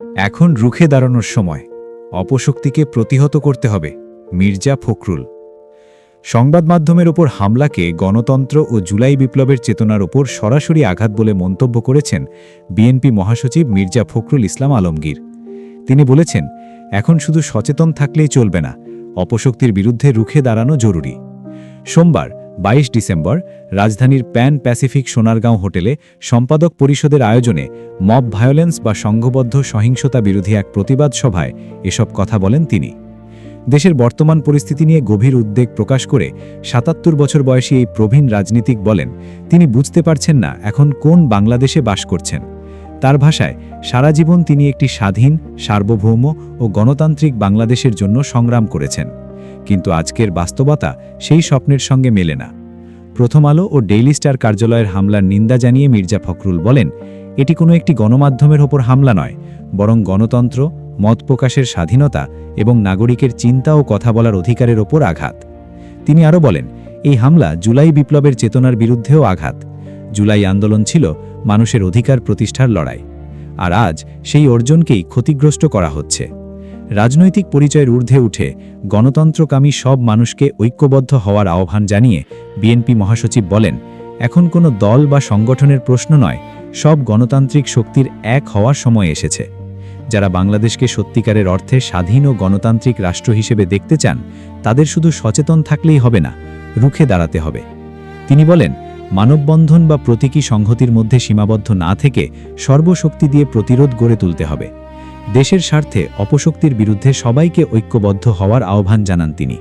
এখন রুখে দাঁড়ানোর সময়, অপশক্তিকে প্রতিহত করতে হবে। মির্জা ফখরুল। সংবাদ মাধ্যমের ওপর হামলাকে গণতন্ত্র ও জুলাই বিপ্লবের চেতনার ওপর সরাসরি আঘাত বলে মন্তব্য করেছেন বিএনপি মহাসচিব মির্জা ফখরুল ইসলাম আলমগীর। তিনি বলেছেন, এখন শুধু সচেতন থাকলেই চলবে না, অপশক্তির বিরুদ্ধে রুখে দাঁড়ানো জরুরি। সোমবার ২২ ডিসেম্বর রাজধানীর প্যান প্যাসিফিক সোনারগাঁও হোটেলে সম্পাদক পরিষদের আয়োজনে মব ভায়োলেন্স বা সংঘবদ্ধ সহিংসতা বিরোধী এক প্রতিবাদ সভায় এসব কথা বলেন তিনি। দেশের বর্তমান পরিস্থিতি নিয়ে গভীর উদ্বেগ প্রকাশ করে ৭৭ বছর বয়সী এই প্রবীণ রাজনীতিক বলেন, তিনি বুঝতে পারছেন না এখন কোন বাংলাদেশে বাস করছেন। তার ভাষায়, সারা জীবন তিনি একটি স্বাধীন, সার্বভৌম ও গণতান্ত্রিক বাংলাদেশের জন্য সংগ্রাম করেছেন, কিন্তু আজকের বাস্তবতা সেই স্বপ্নের সঙ্গে মেলে না। প্রথম আলো ও ডেইলি স্টার কার্যালয়ের হামলার নিন্দা জানিয়ে মির্জা ফখরুল বলেন, এটি কোনো একটি গণমাধ্যমের ওপর হামলা নয়, বরং গণতন্ত্র, মত প্রকাশের স্বাধীনতা এবং নাগরিকের চিন্তা ও কথা বলার অধিকারের ওপর আঘাত। তিনি আরও বলেন, এই হামলা জুলাই বিপ্লবের চেতনার বিরুদ্ধেও আঘাত। জুলাই আন্দোলন ছিল মানুষের অধিকার প্রতিষ্ঠার লড়াই, আর আজ সেই অর্জনকেই ক্ষতিগ্রস্ত করা হচ্ছে। রাজনৈতিক পরিচয়ের ঊর্ধ্বে উঠে গণতন্ত্রকামী সব মানুষকে ঐক্যবদ্ধ হওয়ার আহ্বান জানিয়ে বিএনপি মহাসচিব বলেন, এখন কোনো দল বা সংগঠনের প্রশ্ন নয়, সব গণতান্ত্রিক শক্তির এক হওয়ার সময় এসেছে। যারা বাংলাদেশকে সত্যিকারের অর্থে স্বাধীন ও গণতান্ত্রিক রাষ্ট্র হিসেবে দেখতে চান, তাদের শুধু সচেতন থাকলেই হবে না, রুখে দাঁড়াতে হবে। তিনি বলেন, মানববন্ধন বা প্রতীকী সংহতির মধ্যে সীমাবদ্ধ না থেকে সর্বশক্তি দিয়ে প্রতিরোধ গড়ে তুলতে হবে। দেশের স্বার্থে অপশক্তির বিরুদ্ধে সবাইকে ঐক্যবদ্ধ হওয়ার আহ্বান জানান তিনি।